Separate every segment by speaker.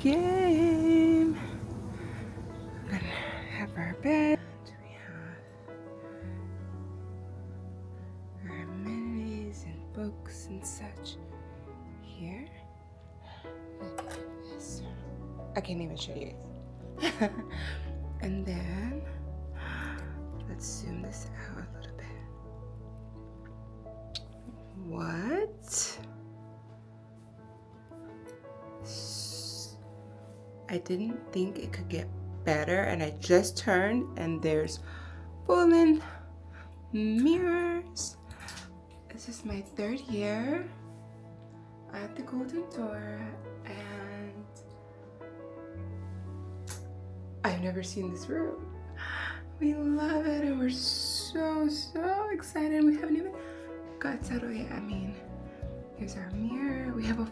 Speaker 1: game. We're gonna have our bed. We have our amenities and books and such here. Like this. I can't even show you. And then let's zoom this out a little bit. What? I didn't think it could get better, and I just turned and there's full-in mirrors. This is my 3rd year at the Golden Door, and I've never seen this room. We love it, and we're so excited. We haven't even got settled yet. I mean, here's our mirror. We have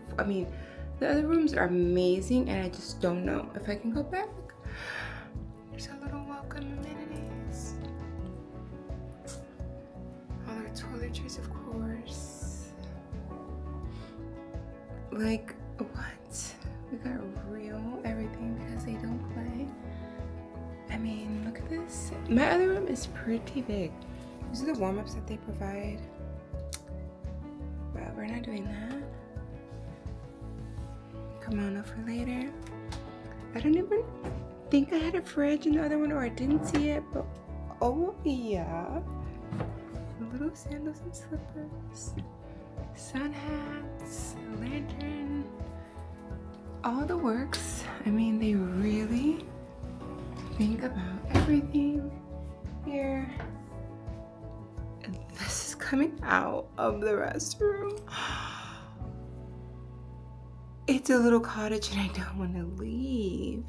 Speaker 1: the other rooms are amazing, and I just don't know if I can go back. There's a little welcome amenities. All our toiletries, of course. Like, what? We got real everything because they don't play. I mean, look at this. My other room is pretty big. These are the warm-ups that they provide. But we're not doing that. Come on up for later. I don't even think I had a fridge in the other one, or I didn't see it, but oh yeah. Little sandals and slippers, sun hats, lantern, all the works. I mean, they really think about everything here. And this is coming out of the restroom. It's a little cottage and I don't want to leave.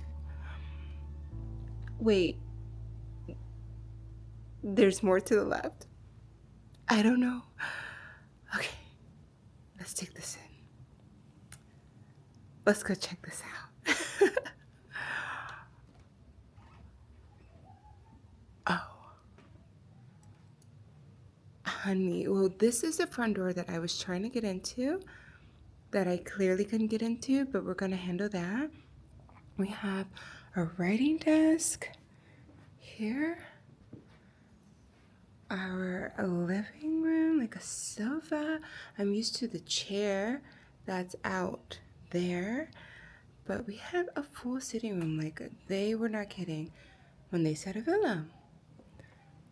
Speaker 1: Wait, there's more to the left. I don't know. Okay, let's take this in. Let's go check this out. Oh, honey. Well, this is the front door that I was trying to get into, that I clearly couldn't get into, but we're gonna handle that. We have a writing desk here. Our living room, like a sofa. I'm used to the chair that's out there, but we have a full sitting room. Like, they were not kidding when they said a villa.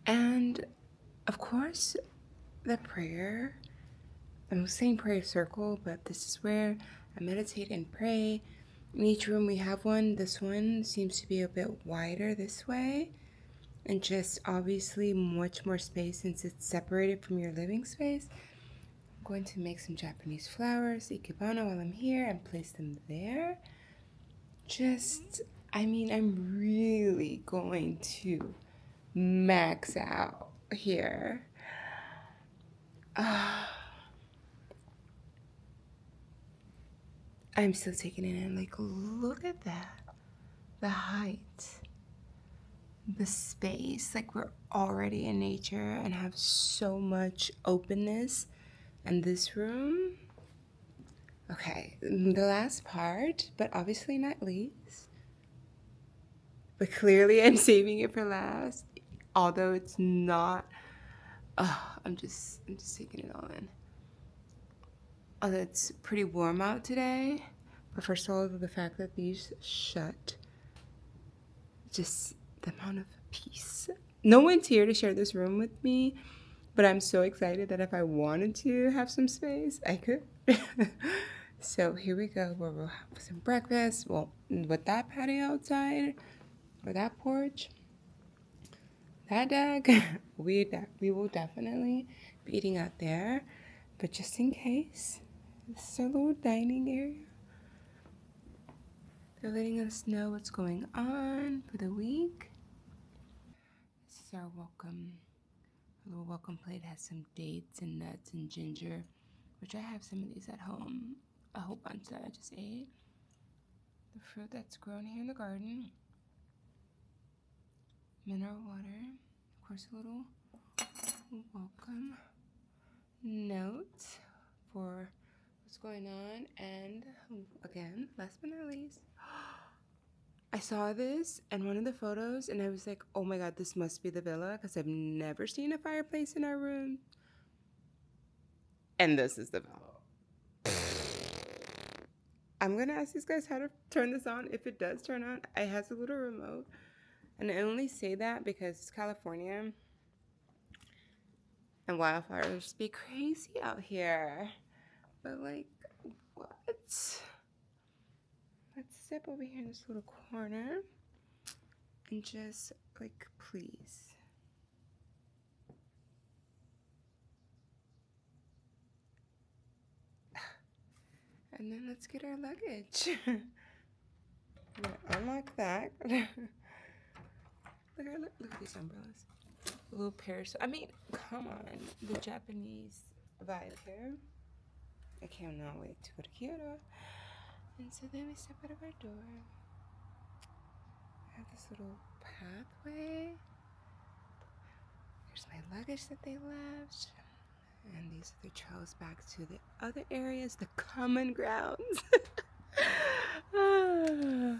Speaker 1: And of course, the prayer. I'm saying prayer circle, but this is where I meditate and pray. In each room we have one. This one seems to be a bit wider this way, and just obviously much more space since it's separated from your living space. I'm going to make some Japanese flowers, ikebana, while I'm here and place them there. I'm really going to max out here. I'm still taking it in. Like, look at that. The height. The space. Like, we're already in nature and have so much openness. And this room. Okay, the last part, but obviously not least. But clearly I'm saving it for last. Although it's not. I'm just taking it all in. Although it's pretty warm out today, but first of all, the fact that these shut, just the amount of peace. No one's here to share this room with me, but I'm so excited that if I wanted to have some space, I could. So here we go, where we'll have some breakfast. Well, with that patio outside, or that porch, that deck, we will definitely be eating out there. But just in case, this is our little dining area. They're letting us know what's going on for the week. This is our welcome. A little welcome plate has some dates and nuts and ginger, which I have some of these at home. A whole bunch that I just ate. The fruit that's grown here in the garden. Mineral water. Of course, a little welcome note for what's going on. And again, last but not least, I saw this in one of the photos and I was like, oh my god, this must be the villa because I've never seen a fireplace in our room. And this is the villa. I'm gonna ask these guys how to turn this on. If it does turn on, it has a little remote. And I only say that because it's California and wildfires be crazy out here. But like, what? Let's step over here in this little corner and just like, please. And then let's get our luggage. I'm gonna unlock that. Look at these umbrellas. A little parasol. I mean, come on. The Japanese vibe here. I cannot wait to go to Kyoto. And so then we step out of our door. I have this little pathway. Here's my luggage that they left. And these are the trails back to the other areas, the common grounds. Ah,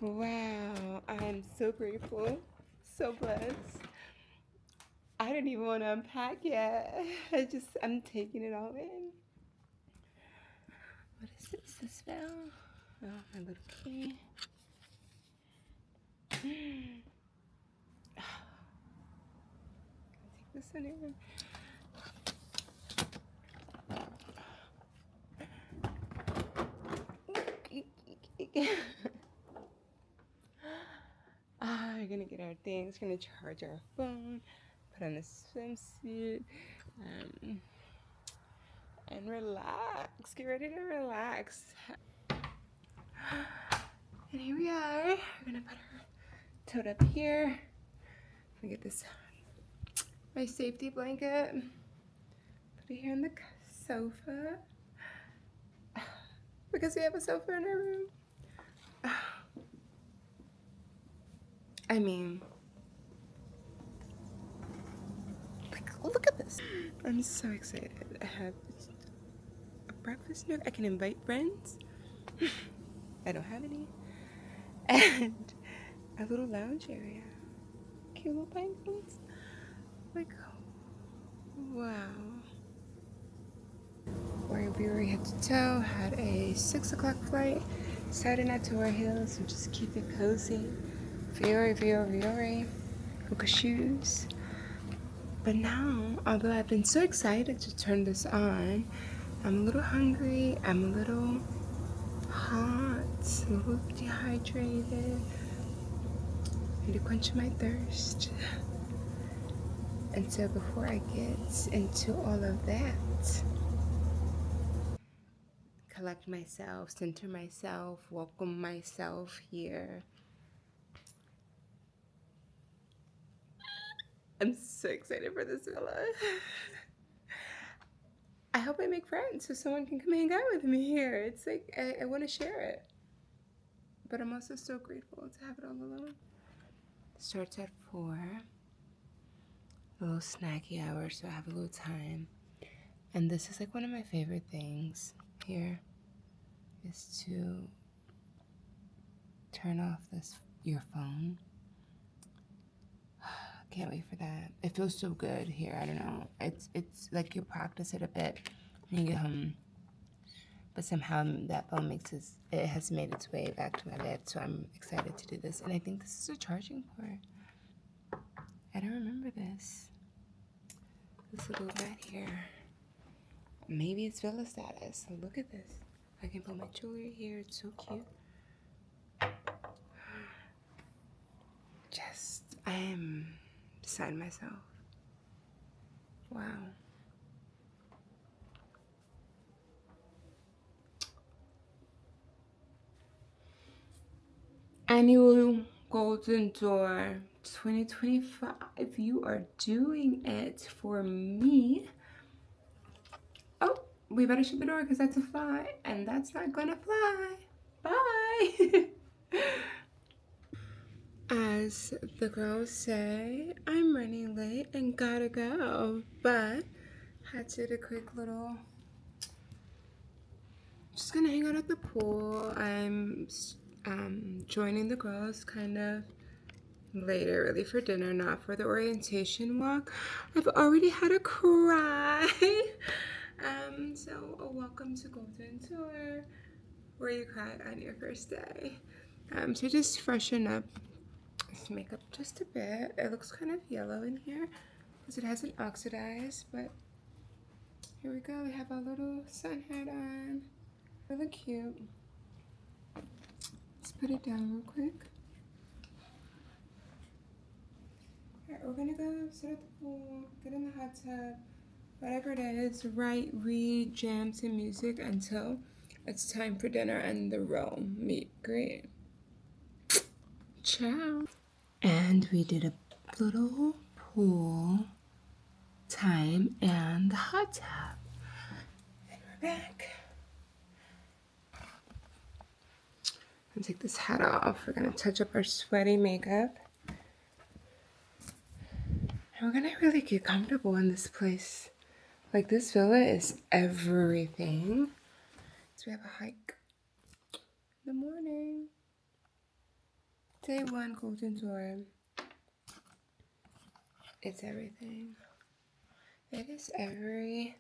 Speaker 1: wow, I'm so grateful, so blessed. I didn't even want to unpack yet. I'm taking it all in. What is this? This bell? Oh, my little key. Take this in here. We're gonna get our things, we're gonna charge our phone, put on a swimsuit, and relax. Get ready to relax. And here we are. We're gonna put our tote up here. We get this, my safety blanket. Put it here on the sofa. Because we have a sofa in our room. I mean, look at this. I'm so excited. I have a breakfast nook. I can invite friends. I don't have any. And a little lounge area. Cute little pine cones. Like, wow. We were head to toe, had a 6 o'clock flight. Saturday night to our hills, so just keep it cozy. Fiore. Hookah shoes. But now, although I've been so excited to turn this on, I'm a little hungry, I'm a little hot, a little dehydrated. I need to quench my thirst. And so before I get into all of that, collect myself, center myself, welcome myself here. I'm so excited for this villa. I hope I make friends so someone can come hang out with me here. It's like, I want to share it. But I'm also so grateful to have it all alone. Starts at 4. A little snacky hour, so I have a little time. And this is like one of my favorite things here is to turn off your phone. Can't wait for that. It feels so good here. I don't know. It's like you practice it a bit when you get home. But somehow that phone it has made its way back to my bed. So I'm excited to do this. And I think this is a charging port. I don't remember this. This little mat here. Maybe it's villa status. So look at this. I can put my jewelry here. It's so cute. I am beside myself. Wow. Annual Golden Door 2025. You are doing it for me. Oh, we better shut the door because that's a fly, and that's not gonna fly. Bye. As the girls say, I'm running late and gotta go, but had to do a quick little just gonna hang out at the pool. I'm joining the girls kind of later, really for dinner, not for the orientation walk. I've already had a cry. So welcome to Golden Tour, where you cried on your first day. So just freshen up, makeup just a bit. It looks kind of yellow in here because it hasn't oxidized, but here we go. We have our little sun hat on. Really cute. Let's put it down real quick. Alright, we're gonna go sit at the pool, get in the hot tub, whatever it is, write, read, jam to music until it's time for dinner and the real meet greet. Ciao. And we did a little pool time and the hot tub. And we're back. I'm gonna take this hat off. We're gonna touch up our sweaty makeup. And we're gonna really get comfortable in this place. Like, this villa is everything. So we have a hike in the morning. Day 1, Golden Tour. It's everything. It is everything.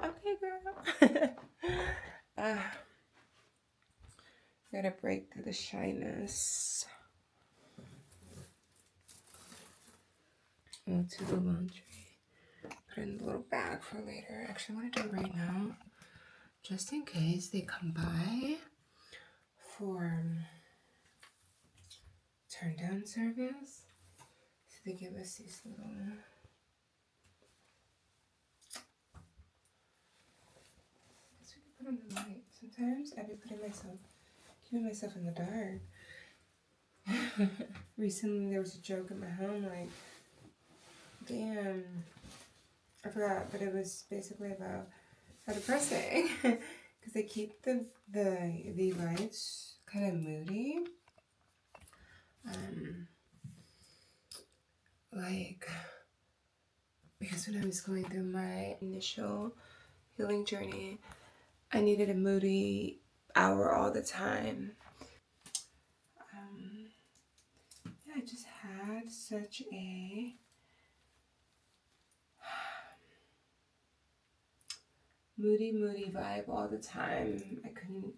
Speaker 1: Okay, girl. Gotta break through the shyness. Go to the laundry. Put in the little bag for later. Actually, I want to do it right now, just in case they come by for turn down service. So they give us these little. So we can put on the light. Sometimes I be keeping myself in the dark. Recently there was a joke in my home, like, damn, I forgot, but it was basically about how depressing, because they keep the lights kind of moody. Like, because when I was going through my initial healing journey, I needed a moody hour all the time. Yeah, I just had such a moody vibe all the time. I couldn't,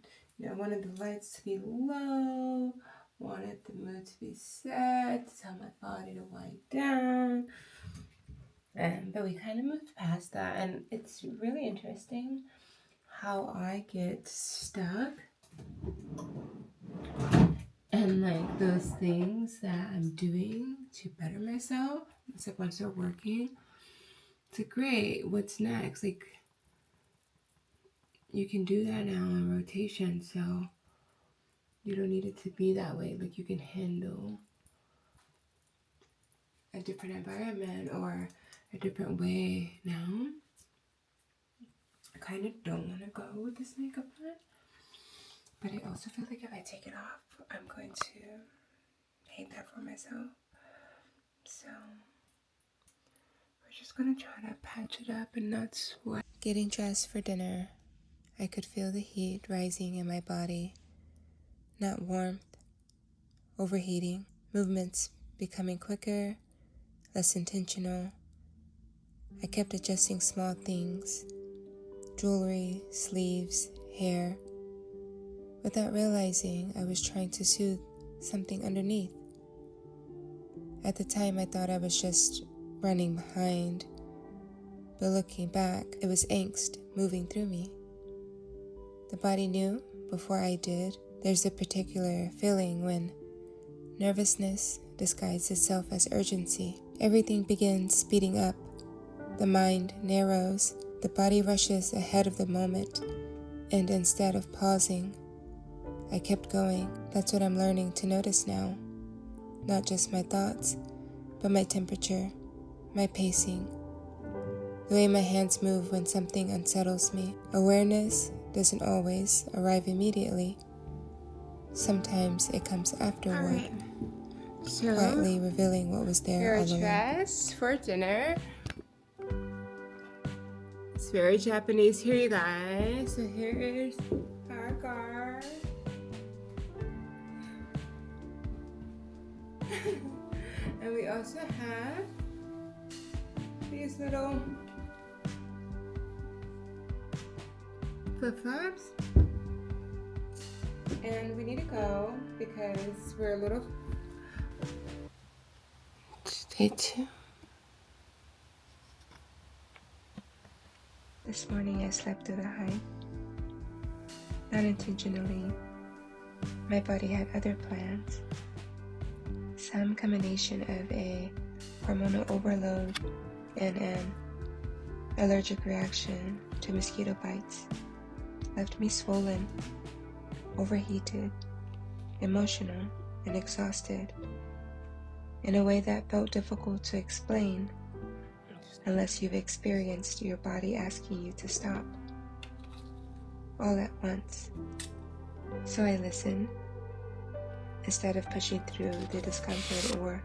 Speaker 1: I wanted the lights to be low, wanted the mood to be set, to tell my body to wind down. But we kind of moved past that, and it's really interesting how I get stuck and like those things that I'm doing to better myself. It's like once they're working, it's like, great, what's next? Like, you can do that now in rotation, so you don't need it to be that way. Like, you can handle a different environment or a different way now. I kind of don't want to go with this makeup on, but I also feel like if I take it off, I'm going to hate that for myself. So we're just gonna try to patch it up and not sweat. Getting dressed for dinner, I could feel the heat rising in my body. Not warmth, overheating, movements becoming quicker, less intentional. I kept adjusting small things, jewelry, sleeves, hair, without realizing I was trying to soothe something underneath. At the time, I thought I was just running behind, but looking back, it was angst moving through me. The body knew before I did. There's a particular feeling when nervousness disguises itself as urgency. Everything begins speeding up. The mind narrows. The body rushes ahead of the moment. And instead of pausing, I kept going. That's what I'm learning to notice now. Not just my thoughts, but my temperature, my pacing, the way my hands move when something unsettles me. Awareness doesn't always arrive immediately. Sometimes it comes afterward, so, quietly revealing what was there all along. Your dress for dinner. very Japanese here, you guys. So here is our guard. And we also have these little flip-flops. And we need to go because we're a little... Stay tuned. This morning I slept through the height. Not intentionally. My body had other plans. Some combination of a hormonal overload and an allergic reaction to mosquito bites left me swollen, overheated, emotional, and exhausted in a way that felt difficult to explain unless you've experienced your body asking you to stop all at once. So I listened. Instead of pushing through the discomfort or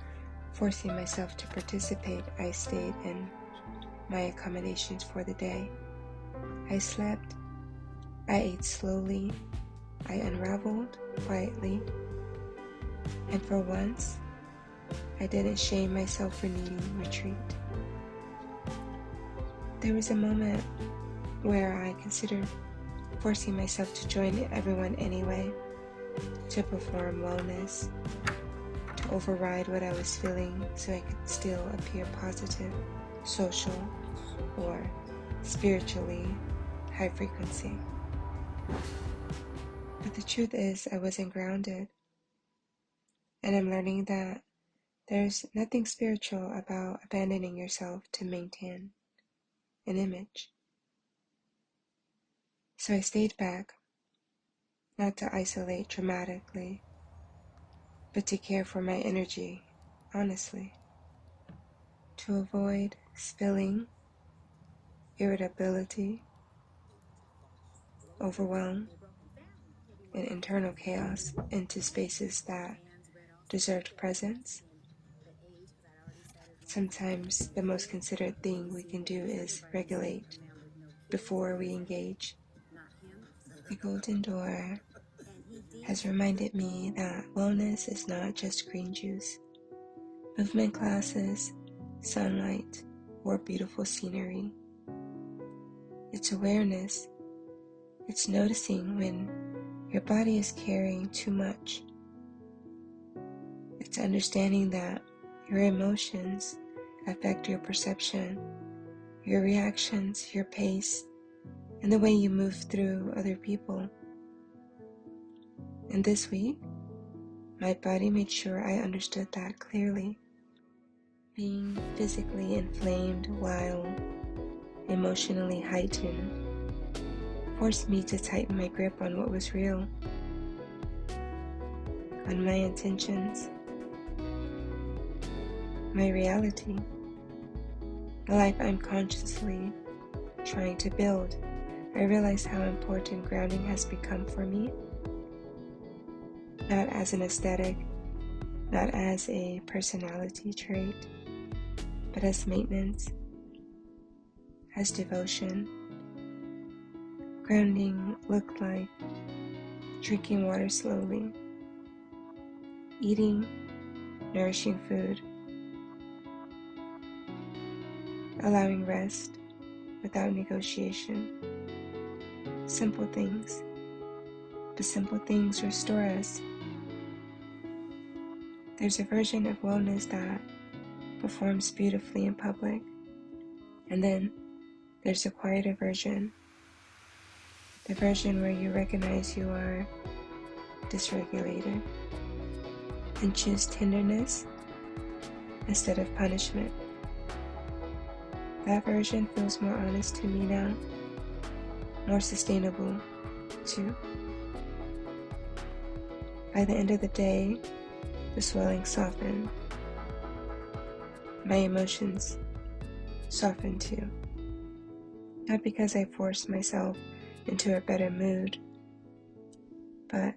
Speaker 1: forcing myself to participate, I stayed in my accommodations for the day. I slept, I ate slowly, I unraveled quietly, and for once, I didn't shame myself for needing retreat. There was a moment where I considered forcing myself to join everyone anyway, to perform wellness, to override what I was feeling so I could still appear positive, social, or spiritually high frequency. But the truth is, I wasn't grounded, and I'm learning that there's nothing spiritual about abandoning yourself to maintain an image. So I stayed back, not to isolate dramatically, but to care for my energy, honestly, to avoid spilling irritability, overwhelm, and internal chaos into spaces that deserved presence. Sometimes the most considered thing we can do is regulate before we engage. The Golden Door has reminded me that wellness is not just green juice, movement classes, sunlight, or beautiful scenery. It's awareness. It's noticing when your body is carrying too much. It's understanding that your emotions affect your perception, your reactions, your pace, and the way you move through other people. And this week, my body made sure I understood that clearly. Being physically inflamed while emotionally heightened forced me to tighten my grip on what was real, on my intentions, my reality, the life I'm consciously trying to build. I realize how important grounding has become for me, not as an aesthetic, not as a personality trait, but as maintenance, as devotion. Grounding looked like drinking water slowly, eating nourishing food, allowing rest without negotiation. Simple things, but simple things restore us. There's a version of wellness that performs beautifully in public, and then there's a quieter version, the version where you recognize you are dysregulated and choose tenderness instead of punishment. That version feels more honest to me now, more sustainable too. By the end of the day, the swelling softened. My emotions softened too. Not because I forced myself into a better mood, but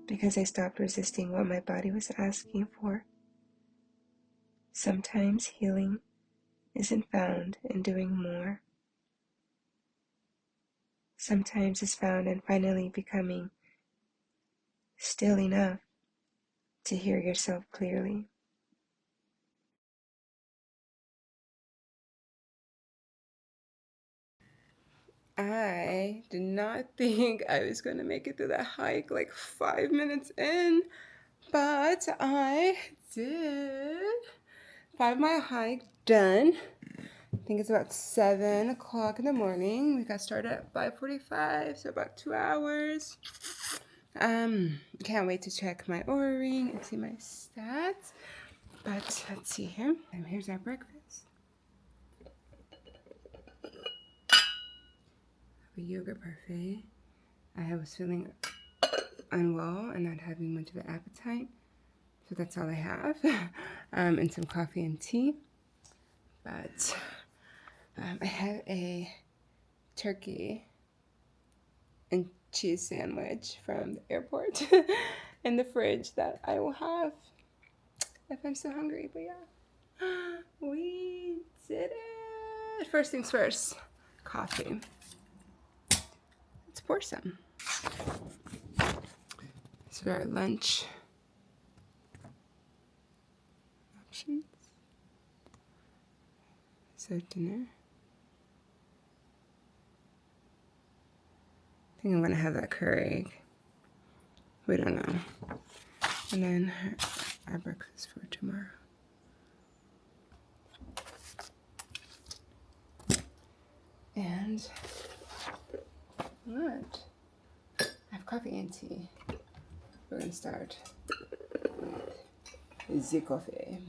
Speaker 1: because I stopped resisting what my body was asking for. Sometimes healing isn't found in doing more, sometimes is found in finally becoming still enough to hear yourself clearly. I did not think I was going to make it through that hike like 5 minutes in, but I did. 5 mile hike done. I think it's about 7 o'clock in the morning. We got started at 5:45, so about 2 hours. Can't wait to check my Oura ring and see my stats. But let's see here. And here's our breakfast. A yogurt parfait. I was feeling unwell and not having much of an appetite, so that's all I have. And some coffee and tea. But I have a turkey and cheese sandwich from the airport in the fridge that I will have if I'm so hungry. But yeah, we did it. First things first, coffee. Let's pour some. So our lunch options. So dinner. I think I'm gonna have that Keurig. We don't know. And then our breakfast for tomorrow. And what? I have coffee and tea. We're gonna start with the coffee.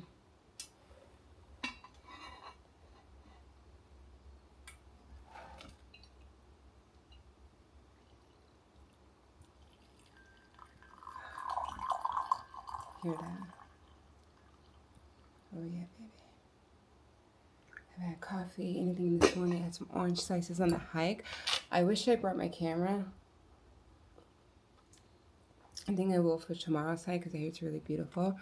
Speaker 1: Hear that? Oh yeah, baby. I've had coffee, anything this morning. I had some orange slices on the hike. I wish I brought my camera. I think I will for tomorrow's hike because I hear it's really beautiful.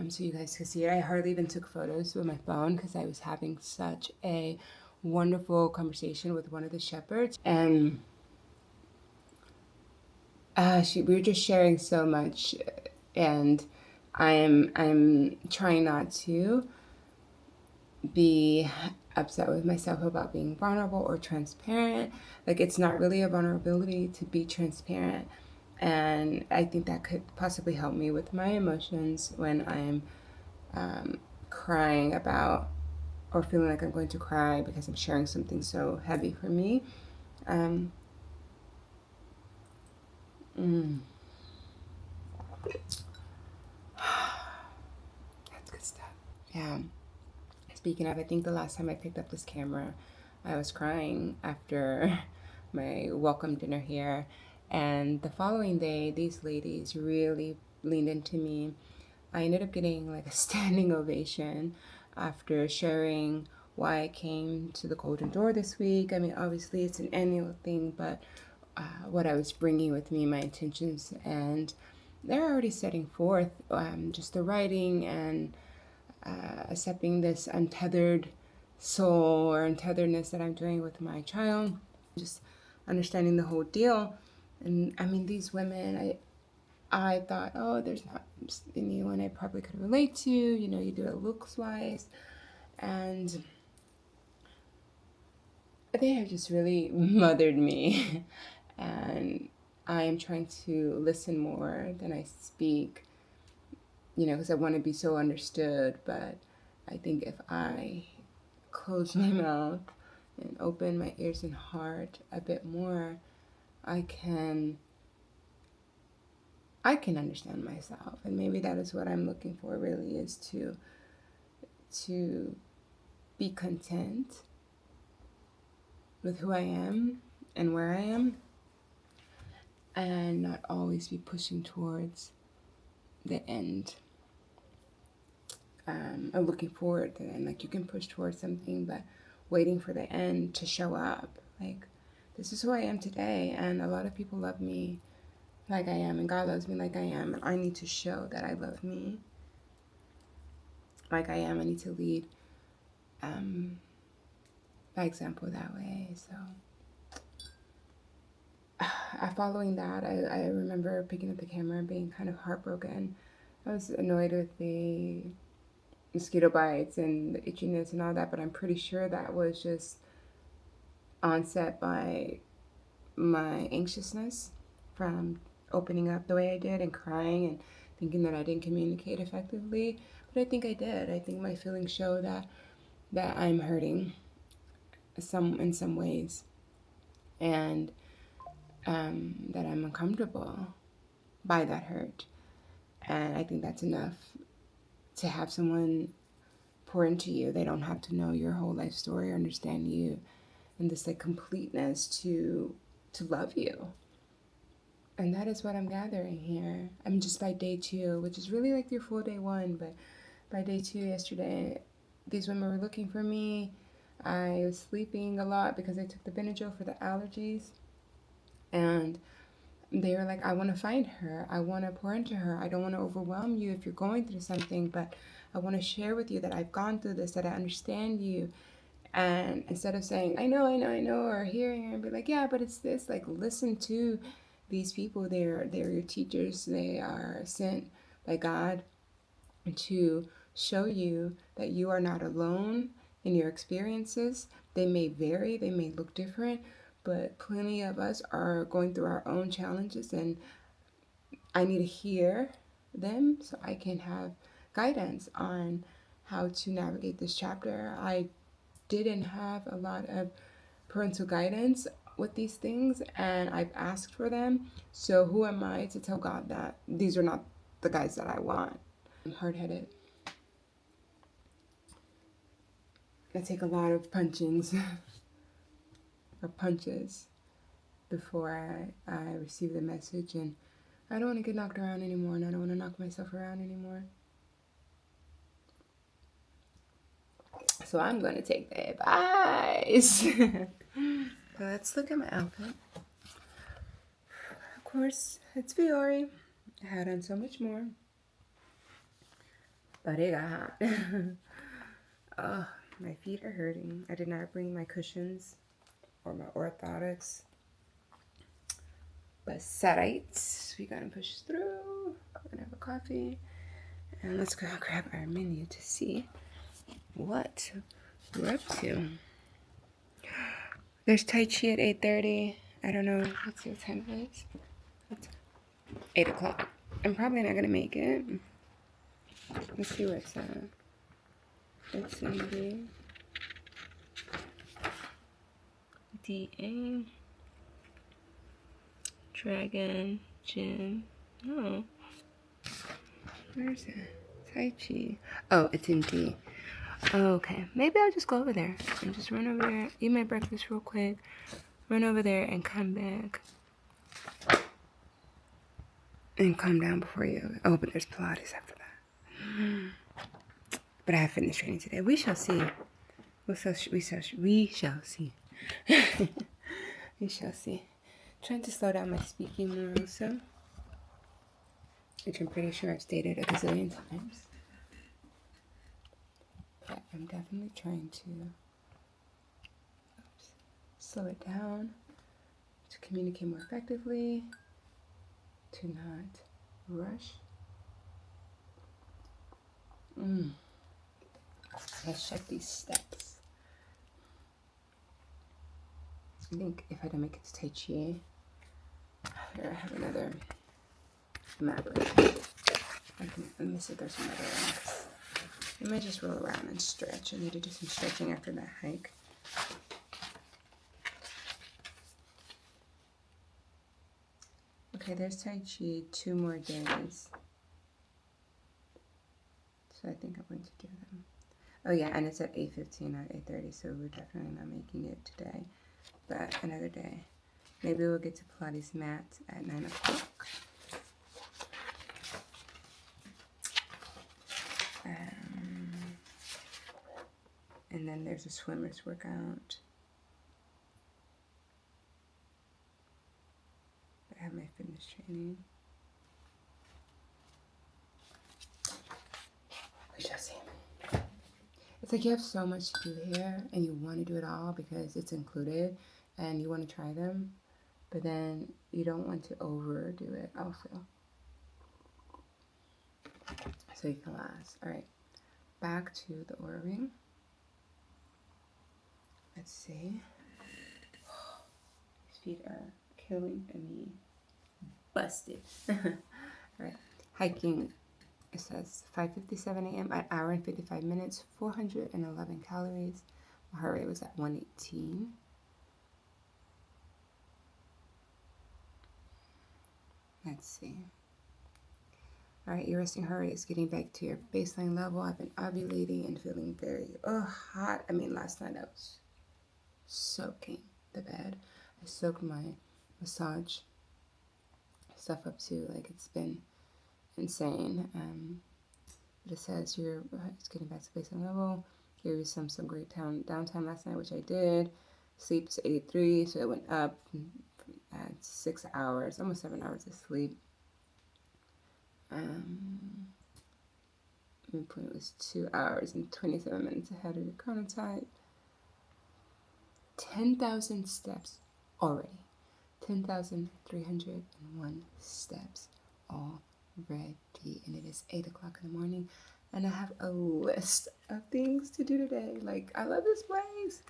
Speaker 1: So you guys can see it. I hardly even took photos with my phone because I was having such a wonderful conversation with one of the shepherds, and we were just sharing so much, and I'm trying not to be upset with myself about being vulnerable or transparent. Like, it's not really a vulnerability to be transparent, and I think that could possibly help me with my emotions when I'm crying about or feeling like I'm going to cry because I'm sharing something so heavy for me. Um, mm, that's good stuff. Yeah. Speaking of, I think the last time I picked up this camera, I was crying after my welcome dinner here. And the following day, these ladies really leaned into me. I ended up getting like a standing ovation after sharing why I came to the Golden Door this week. I mean, obviously it's an annual thing, but what I was bringing with me, my intentions, and they're already setting forth just the writing and accepting this untethered soul or untetheredness that I'm doing with my child, just understanding the whole deal. And I mean, these women, I thought, oh, there's not anyone I probably could relate to. You know, you do it looks wise. And they have just really mothered me. And I am trying to listen more than I speak, you know, because I want to be so understood. But I think if I close my mouth and open my ears and heart a bit more, I can understand myself. And maybe that is what I'm looking for, really, is to be content with who I am and where I am, and not always be pushing towards the end. I'm looking forward to the end. Like, you can push towards something, but waiting for the end to show up. Like, this is who I am today, and a lot of people love me like I am, and God loves me like I am, and I need to show that I love me like I am. I need to lead by example that way. So following that, I remember picking up the camera and being kind of heartbroken. I was annoyed with the mosquito bites and the itchiness and all that, but I'm pretty sure that was just onset by my anxiousness from opening up the way I did and crying and thinking that I didn't communicate effectively. But I think I did. I think my feelings show that I'm hurting in some ways, and that I'm uncomfortable by that hurt. And I think that's enough to have someone pour into you. They don't have to know your whole life story or understand you and this like completeness to love you. And that is what I'm gathering here. I'm just by day 2, which is really like your full day 1, but by day 2 yesterday, these women were looking for me. I was sleeping a lot because I took the Benadryl for the allergies. And they were like, I want to find her. I want to pour into her. I don't want to overwhelm you if you're going through something, but I want to share with you that I've gone through this, that I understand you. And instead of saying, I know, or hearing and be like, yeah, but it's this, like, listen to these people. They're your teachers. They are sent by God to show you that you are not alone in your experiences. They may vary, they may look different, but plenty of us are going through our own challenges, and I need to hear them so I can have guidance on how to navigate this chapter. I didn't have a lot of parental guidance with these things, and I've asked for them. So who am I to tell God that these are not the guys that I want? I'm hard-headed. I take a lot of punchings or punches before I receive the message, and I don't want to get knocked around anymore, and I don't want to knock myself around anymore. So I'm going to take the advice. Let's look at my outfit. Of course, it's Viore. I had on so much more, but it got hot. Oh, my feet are hurting. I did not bring my cushions or my orthotics. But it's alright. We gotta push through. We're gonna have a coffee. And let's go grab our menu to see what we're up to. There's Tai Chi at 8:30. I don't know. Let's see what time it is. It's 8 o'clock. I'm probably not gonna make it. Let's see where it's at. It's in the DA Dragon Gym. Oh, where's it? Tai Chi. Oh, it's in D. Oh, okay. Maybe I'll just go over there and just run over there, eat my breakfast real quick, run over there and come back. And calm down before you. Oh, but there's Pilates after that. But I have fitness training today. We shall see. We shall see. We shall see. Trying to slow down my speaking more also, which I'm pretty sure I've stated a gazillion times. But I'm definitely trying to slow it down, to communicate more effectively, to not rush. Let's check these steps. I think if I don't make it to Tai Chi, here I have another map. Let me see if there's some other ones. I might just roll around and stretch. I need to do some stretching after that hike. Okay, there's Tai Chi 2 more days. So I think I'm going to do them. Oh yeah, and it's at 8:15, not 8:30, so we're definitely not making it today. But another day. Maybe we'll get to Pilates mat at 9 o'clock. And then there's a swimmer's workout. I have my fitness training. We shall see. It's like you have so much to do here and you want to do it all because it's included and you want to try them. but then you don't want to overdo it also. So you can last. All right, back to the Oura ring. Let's see. These feet are killing me. Busted. All right, hiking. It says 5:57 a.m. an hour and 55 minutes, 411 calories. My heart rate was at 118. Let's see. All right, your resting heart rate is getting back to your baseline level. I've been ovulating and feeling very hot. I mean, last night I was soaking the bed. I soaked my massage stuff up too. Like, it's been insane. But it says it's getting back to baseline level. Gave you some great downtime last night, which I did. Sleep is 83, so it went up at 6 hours, almost 7 hours of sleep. Midpoint was 2 hours and 27 minutes ahead of your chronotype. 10,000 steps already. 10,301 steps already. And it is 8 o'clock in the morning. And I have a list of things to do today. Like, I love this place.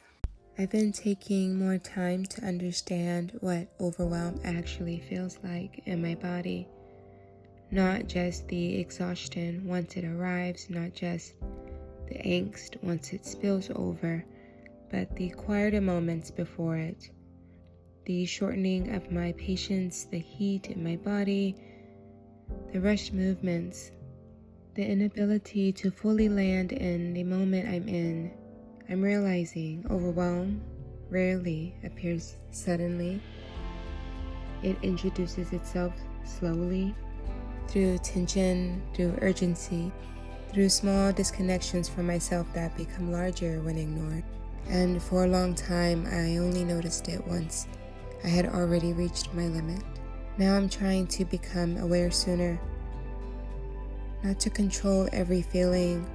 Speaker 1: I've been taking more time to understand what overwhelm actually feels like in my body. Not just the exhaustion once it arrives, not just the angst once it spills over, but the quieter moments before it. The shortening of my patience, the heat in my body, the rushed movements, the inability to fully land in the moment I'm in. I'm realizing overwhelm rarely appears suddenly. It introduces itself slowly, through tension, through urgency, through small disconnections from myself that become larger when ignored. And for a long time, I only noticed it once I had already reached my limit. Now I'm trying to become aware sooner, not to control every feeling,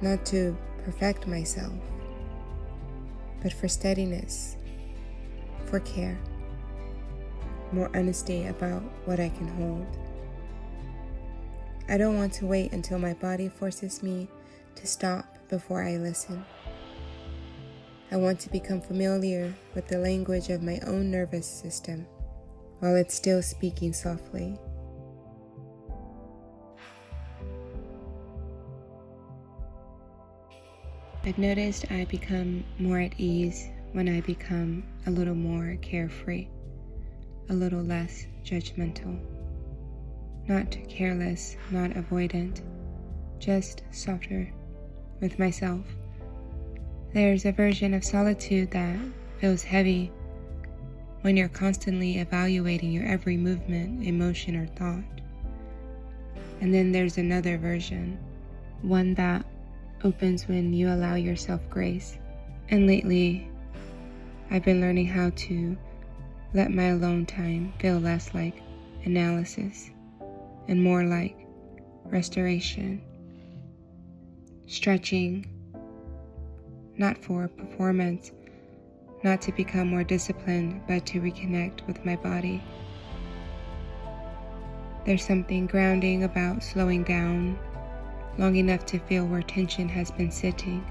Speaker 1: not to perfect myself, but for steadiness, for care, more honesty about what I can hold. I don't want to wait until my body forces me to stop before I listen. I want to become familiar with the language of my own nervous system while it's still speaking softly. I've noticed I become more at ease when I become a little more carefree, a little less judgmental. Not careless, not avoidant, just softer with myself. There's a version of solitude that feels heavy when you're constantly evaluating your every movement, emotion, or thought. And then there's another version, one that opens when you allow yourself grace. And lately, I've been learning how to let my alone time feel less like analysis and more like restoration, stretching, not for performance, not to become more disciplined, but to reconnect with my body. There's something grounding about slowing down long enough to feel where tension has been sitting.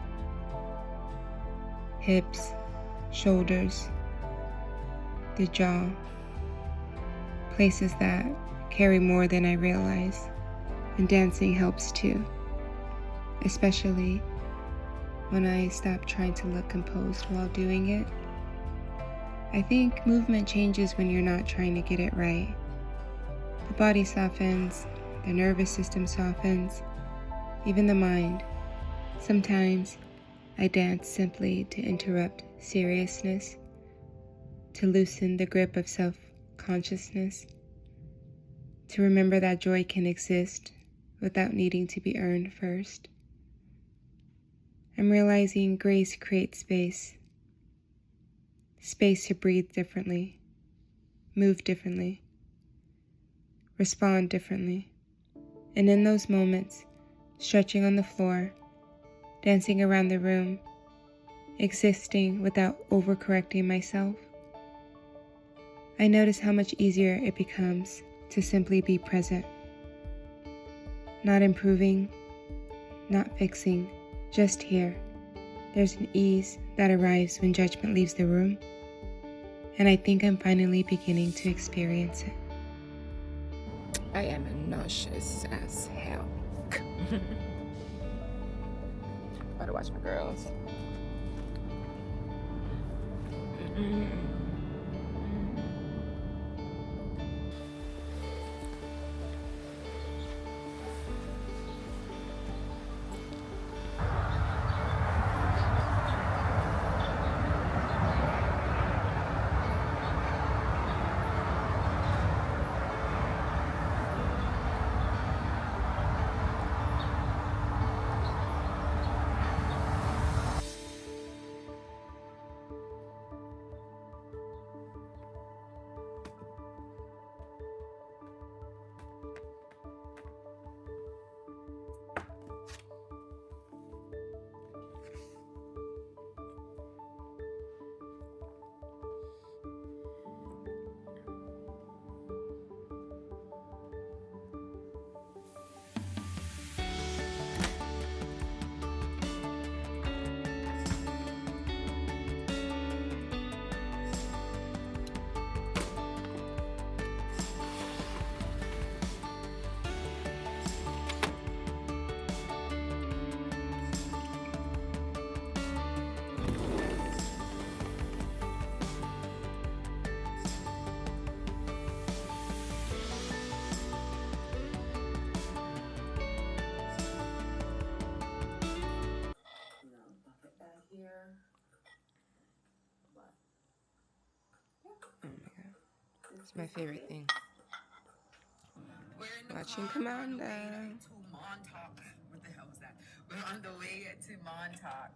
Speaker 1: Hips, shoulders, the jaw, places that carry more than I realize. And dancing helps too, especially when I stop trying to look composed while doing it. I think movement changes when you're not trying to get it right. The body softens, the nervous system softens, even the mind. Sometimes I dance simply to interrupt seriousness, to loosen the grip of self-consciousness, to remember that joy can exist without needing to be earned first. I'm realizing grace creates space to breathe differently, move differently, respond differently. And in those moments, stretching on the floor, dancing around the room, existing without overcorrecting myself, I notice how much easier it becomes to simply be present. Not improving, not fixing, just here. There's an ease that arrives when judgment leaves the room, and I think I'm finally beginning to experience it. I am nauseous as hell. About to watch my girls. It's my favorite thing. Watching Commander.
Speaker 2: What the hell was that? We're on the way to Montauk.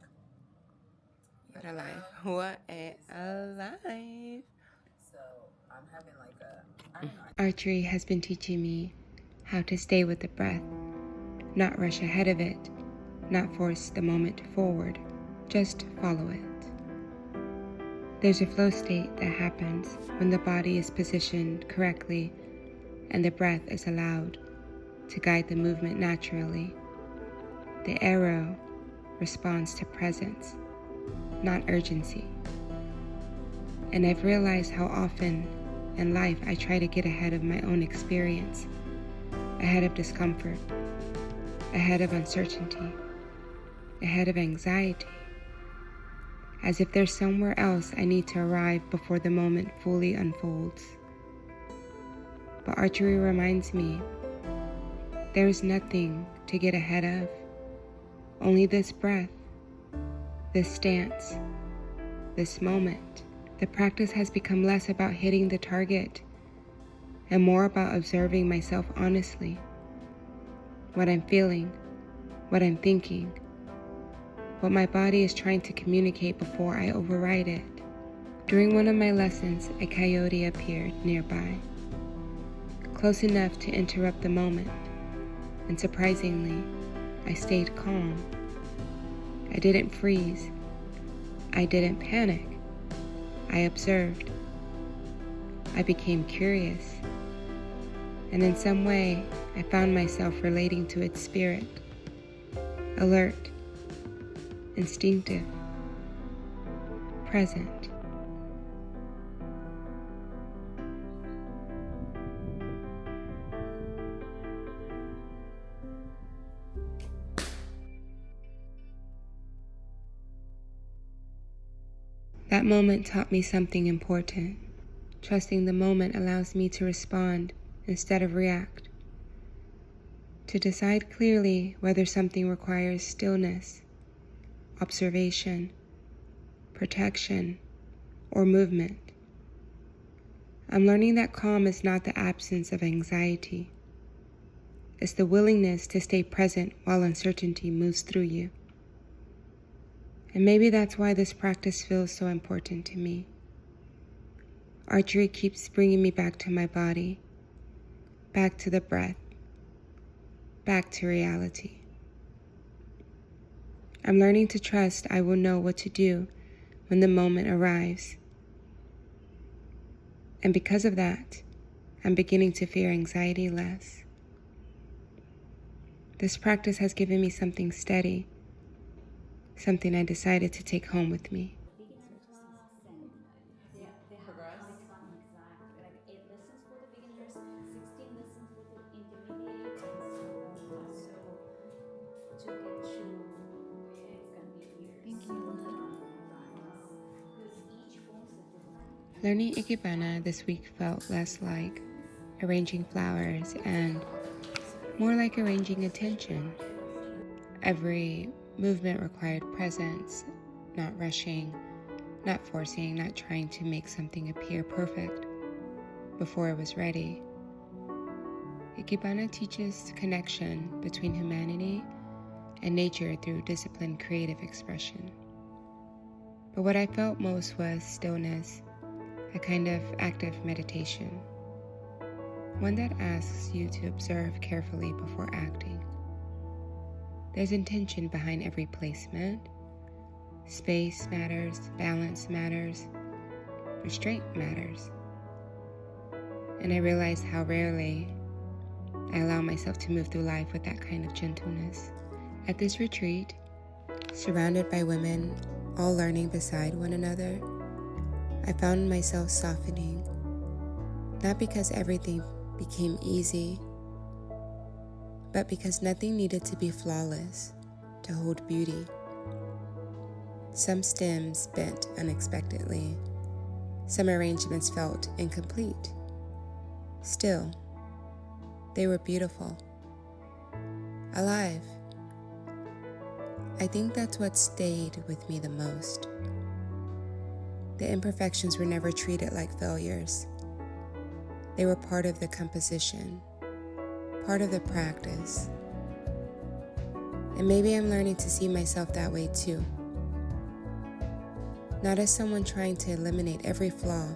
Speaker 1: What a life. What a life.
Speaker 2: So I'm having like a, I don't know.
Speaker 1: Archery has been teaching me how to stay with the breath, not rush ahead of it, not force the moment forward, just follow it. There's a flow state that happens when the body is positioned correctly and the breath is allowed to guide the movement naturally. The arrow responds to presence, not urgency. And I've realized how often in life I try to get ahead of my own experience, ahead of discomfort, ahead of uncertainty, ahead of anxiety, as if there's somewhere else I need to arrive before the moment fully unfolds. But archery reminds me there is nothing to get ahead of, only this breath, this stance, this moment. The practice has become less about hitting the target and more about observing myself honestly, what I'm feeling, what I'm thinking, what my body is trying to communicate before I override it. During one of my lessons, a coyote appeared nearby, close enough to interrupt the moment, and surprisingly, I stayed calm. I didn't freeze. I didn't panic. I observed. I became curious. And in some way, I found myself relating to its spirit, alert, instinctive, present. That moment taught me something important. Trusting the moment allows me to respond instead of react, to decide clearly whether something requires stillness, observation, protection, or movement. I'm learning that calm is not the absence of anxiety. It's the willingness to stay present while uncertainty moves through you. And maybe that's why this practice feels so important to me. Archery keeps bringing me back to my body, back to the breath, back to reality. I'm learning to trust I will know what to do when the moment arrives. And because of that, I'm beginning to fear anxiety less. This practice has given me something steady, something I decided to take home with me.
Speaker 3: Beginner class and they have how it's fun exactly like 8 lessons for the beginners, 16 lessons for the intermediate, so to get through it's gonna be years.
Speaker 1: Thank you.
Speaker 3: Practice because each pose is different.
Speaker 1: Learning Ikebana this week felt less like arranging flowers and more like arranging attention. Every movement required presence, not rushing, not forcing, not trying to make something appear perfect before it was ready. Ikebana teaches connection between humanity and nature through disciplined creative expression. But what I felt most was stillness, a kind of active meditation, one that asks you to observe carefully before acting. There's intention behind every placement. Space matters, balance matters, restraint matters. And I realized how rarely I allow myself to move through life with that kind of gentleness. At this retreat, surrounded by women, all learning beside one another, I found myself softening, not because everything became easy, but because nothing needed to be flawless to hold beauty. Some stems bent unexpectedly, some arrangements felt incomplete. Still, they were beautiful, alive. I think that's what stayed with me the most. The imperfections were never treated like failures. They were part of the composition, part of the practice. And maybe I'm learning to see myself that way too. Not as someone trying to eliminate every flaw,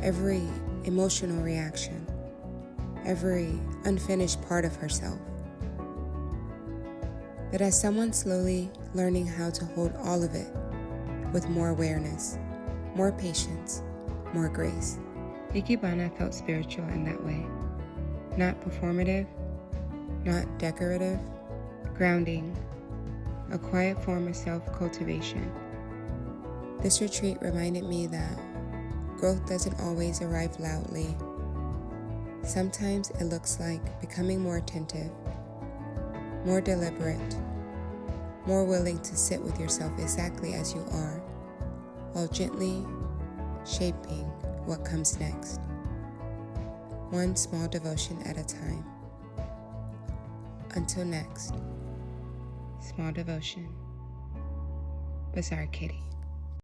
Speaker 1: every emotional reaction, every unfinished part of herself, but as someone slowly learning how to hold all of it with more awareness, more patience, more grace. Ikebana felt spiritual in that way. Not performative, not decorative, grounding, a quiet form of self-cultivation. This retreat reminded me that growth doesn't always arrive loudly. Sometimes it looks like becoming more attentive, more deliberate, more willing to sit with yourself exactly as you are, while gently shaping what comes next. One small devotion at a time. Until next, small devotion. Bizarre Kitty.